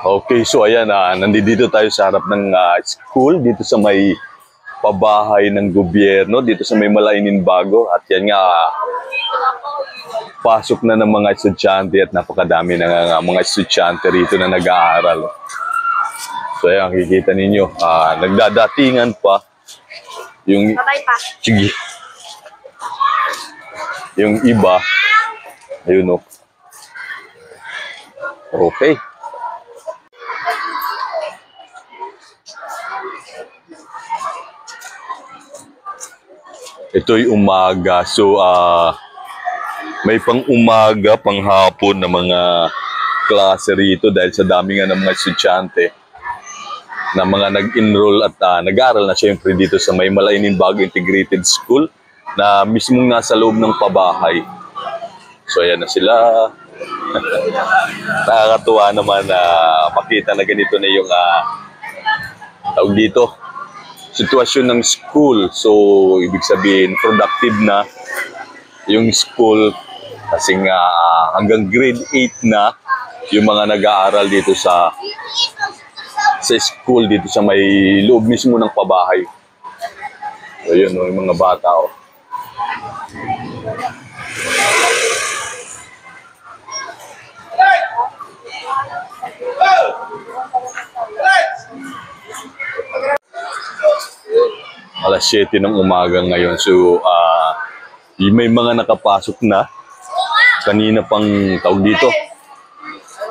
Okay, so ayan, nandito tayo sa harap ng school dito sa may pabahay ng gobyerno, dito sa may Malainin Bago. At yan nga, pasok na ng mga estudyante at napakadami ng mga estudyante rito na nag-aaral. So ayan, kikita ninyo, nagdadatingan pa yung, sige, yung iba, ayun o. Okay. Ito'y umaga. So, may pang-umaga, pang-hapon na mga klase rito dahil sa dami nga ng mga estudyante na mga nag-enroll at nag-aaral na syempre dito sa may Malainin Bago Integrated School na mismong nasa loob ng pabahay. So, ayan na sila. Nakakatuwa naman na makita na ganito na yung tawag dito, sitwasyon ng school. So, ibig sabihin, productive na yung school kasi nga hanggang grade 8 na yung mga nag-aaral dito sa school, dito sa may loob mismo ng pabahay. So, yun, yung mga bata. Oh. Alas 7 ng umaga ngayon. So, may mga nakapasok na. Kanina pang tawag dito,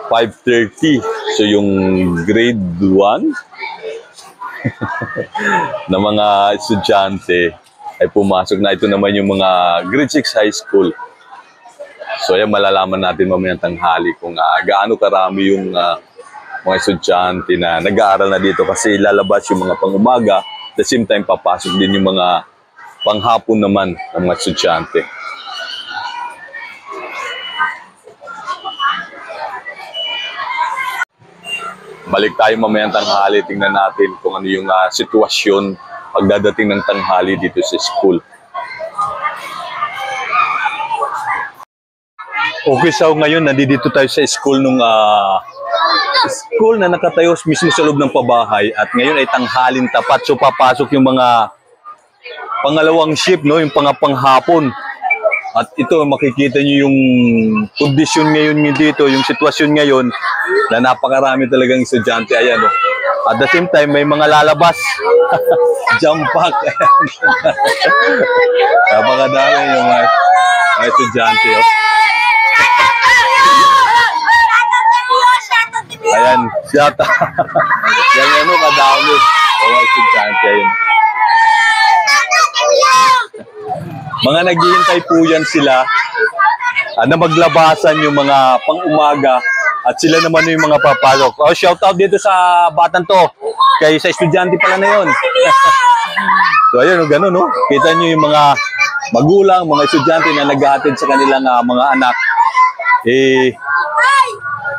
5:30. So, yung grade 1 na mga estudyante ay pumasok na. Ito naman yung mga grade 6 high school. So, ayan, malalaman natin mamayang tanghali kung gaano karami yung mga estudyante na nag-aaral na dito kasi lalabas yung mga pang-umaga. At the same time, papasok din yung mga panghapon naman ng mga estudyante. Balik tayo mamayang tanghali. Tingnan natin kung ano yung sitwasyon pagdadating ng tanghali dito sa school. Okay, so ngayon, nandito tayo sa school nung school na nakatayo mismo sa loob ng pabahay at ngayon ay tanghalin tapat. So papasok yung mga pangalawang shift, no, yung panghapon. At ito makikita niyo yung kondisyon ngayon dito, yung sitwasyon ngayon na napakarami talagang estudyante. Ayan, no. At the same time may mga lalabas. Jump pack. Napakadami yung mga estudyante. Oh. Ayan, siyata. Yan ano, kadami. Mga estudyante, ayun. Mga naghihintay po yan sila na maglabasan yung mga pang-umaga at sila naman yung mga papalok. Oh, shout out dito sa batang to. Kaya sa estudyante pala na yun. So ayun, ganun, no? Kita nyo yung mga magulang, mga estudyante na nag-aatid sa kanilang mga anak.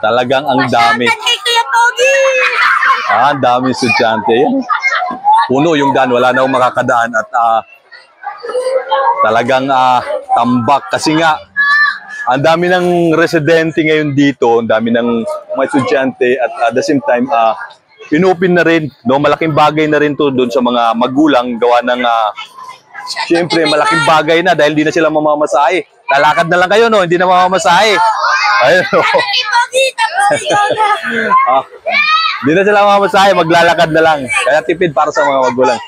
Talagang ang dami. Ang dami estudyante. Puno yung daan, wala na akong makakadaan at talagang tambak kasi nga ang dami ng residente ngayon dito, ang dami ng mga estudyante at the same time inopen na rin, no, malaking bagay na rin to doon sa mga magulang gawa ng siyempre malaking bagay na dahil hindi na sila mamamasahe. Lalakad na lang kayo, no, hindi na mamamasahe. Ayun, no. Hindi na sila mamamasahe, maglalakad na lang. Kaya tipid para sa mga magulang.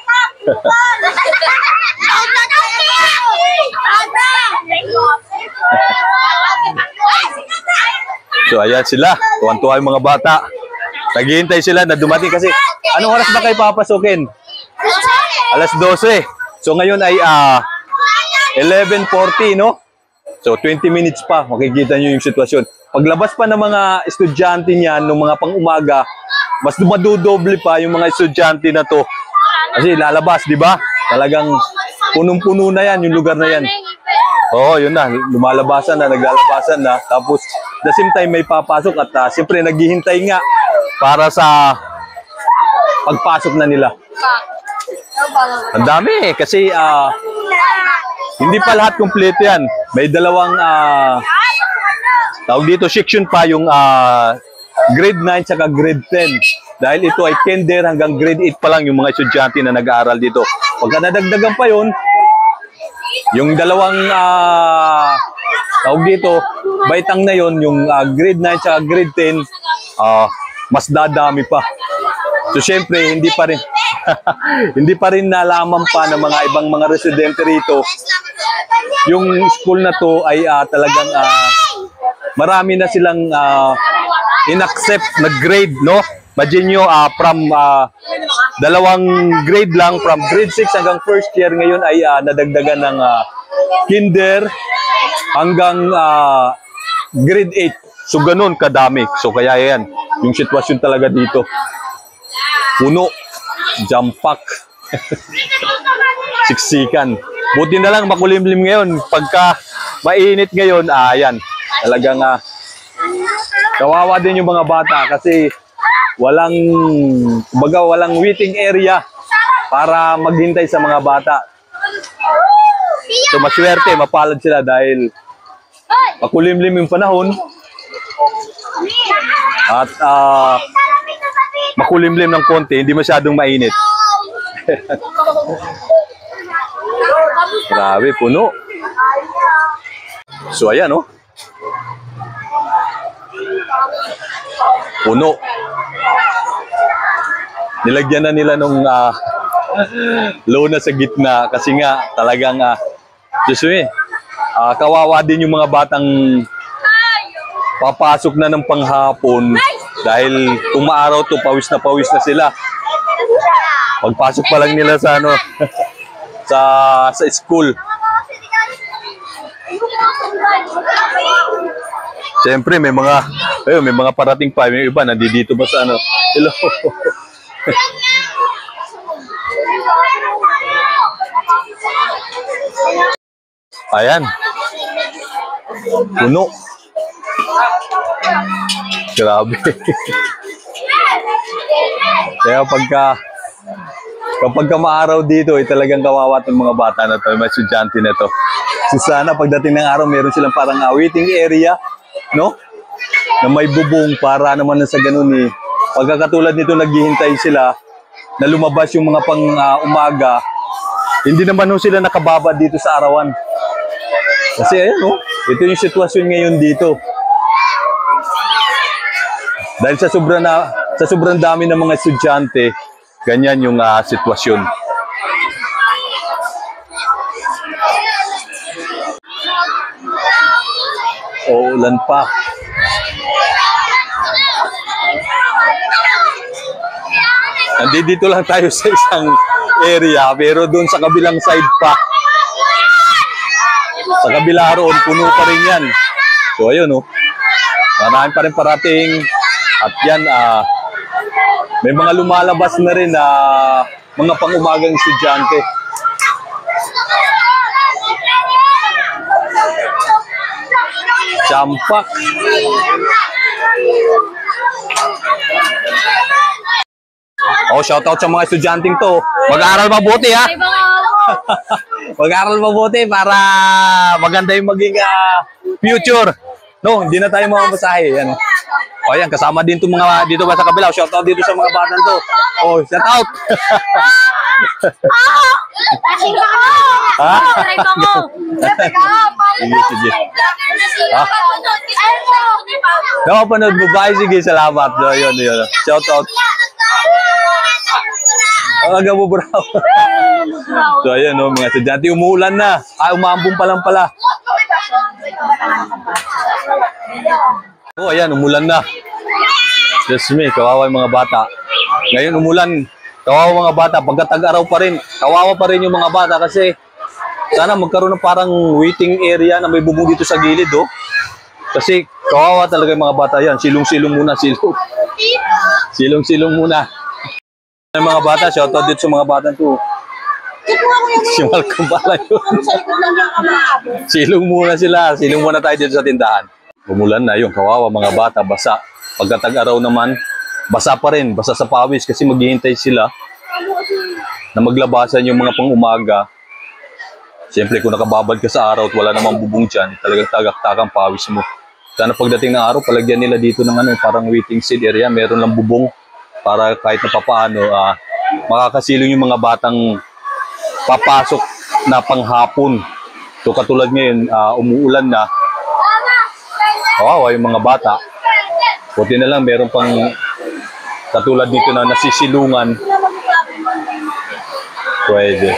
So ayan sila, tuwan-tuwa yung mga bata. Naghihintay sila na dumating kasi anong oras ba kayo papasukin? Alas 12. So ngayon ay 11:40, no? So 20 minutes pa, makikita nyo yung sitwasyon. Paglabas pa ng mga estudyante niyan, ng mga pang-umaga, mas madudoble pa yung mga estudyante na to. Kasi lalabas, di ba? Talagang punong-puno na yan, yung lugar na yan. Oo, yun na, lumalabasan na, naglalabasan na. Tapos, the same time may papasok at siyempre naghihintay nga para sa pagpasok na nila. Ang dami kasi hindi pa lahat kompleto yan. May dalawang tawag dito section pa yung grade 9 tsaka grade 10. Dahil ito ay kinder hanggang grade 8 pa lang yung mga estudyante na nag-aaral dito. Pagka nadagdagan pa yun, yung dalawang tawag dito, baitang na yon, yung grade 9 tsaka grade 10, mas dadami pa. So syempre, hindi pa rin hindi pa rin nalaman pa ng mga ibang mga residente rito. Yung school na to ay talagang marami na silang in-accept na grade, no? Imagine nyo, from dalawang grade lang, from grade 6 hanggang first year, ngayon ay nadagdagan ng kinder hanggang grade 8. So ganun kadami. So kaya yan, yung sitwasyon talaga dito. Puno, jumpak, siksikan. Buti na lang makulimlim ngayon. Pagka mainit ngayon, ayan, talagang kawawa din yung mga bata kasi walang waiting area para maghintay sa mga bata. So maswerte, mapalad sila dahil makulimlim yung panahon at makulimlim ng konti, hindi masyadong mainit. Grabe, puno. So ayan, oh. Puno. Nilagyan na nila nung lona sa gitna kasi nga talagang kawawa din yung mga batang papasok na ng panghapon dahil kung maaraw to, pawis na sila. Pagpasok pa lang nila sa sa school. Siyempre may mga parating pa, may iba nandito ba sa hello. Ayan. Puno. Grabe. Kaya kapag maaraw dito, talagang kawawa ng mga bata na to, mga estudyante na to. Sana pagdating ng araw, meron silang parang waiting area, no? Na may bubong para naman sa ganun pagkakatulad nito, naghihintay sila na lumabas yung mga umaga, hindi naman sila nakababad dito sa arawan. Kasi ayan, ito yung sitwasyon ngayon dito. Dahil sa sobrang dami ng mga estudyante, ganyan yung sitwasyon. Ulan pa. Nandito lang tayo sa isang area, pero doon sa kabilang side pa. Sa kabila roon, puno pa rin yan. So ayun, marami pa rin parating. At yan, may mga lumalabas na rin na mga pang-umagang estudyante. Champak. Shoutout sa mga estudyanteng to. Mag-aaral mabuti, ha? Mag-aaral mabuti para maganda yung maging future. No, hindi na tayo mamasahe. Yan. Ayan, kasama din itong mga dito ba sa kabila. Shoutout dito sa mga batang to. Shoutout! Ha? Sige. Nakapanood mo ba? Sige, salamat. Yun. Shoutout. Aga mo, bro. So, ayan, mga estudyante. Umuulan na. Umambong pa lang pala. Ayan, umulan na. Just me, kawawa yung mga bata. Ngayon, umulan. Kawawa mga bata. Pagkatag-araw pa rin, kawawa pa rin yung mga bata kasi sana magkaroon ng parang waiting area na may bubong dito sa gilid, Kasi kawawa talaga yung mga bata. Yan, silong-silong muna, silong-silong muna. Yung mga bata, shoutout dito sa mga bata to. Si Malcolm pala yun. Silong muna sila. Silong muna tayo dito sa tindahan. Umulan na yung kawawa, mga bata, basa. Pagkatag-araw naman, basa pa rin. Basa sa pawis kasi maghihintay sila na maglabasan yung mga pang-umaga. Siyempre, kung nakababad ka sa araw at wala namang bubong dyan, talagang tagak-takang pawis mo. Sana pagdating ng araw, palagyan nila dito ng ano, parang waiting shed area. Meron lang bubong para kahit na papaano, makakasilong yung mga batang papasok na panghapon. So katulad ngayon, umuulan na. Kawawa yung mga bata. Buti na lang, meron pang katulad dito na nasisilungan. Pwede.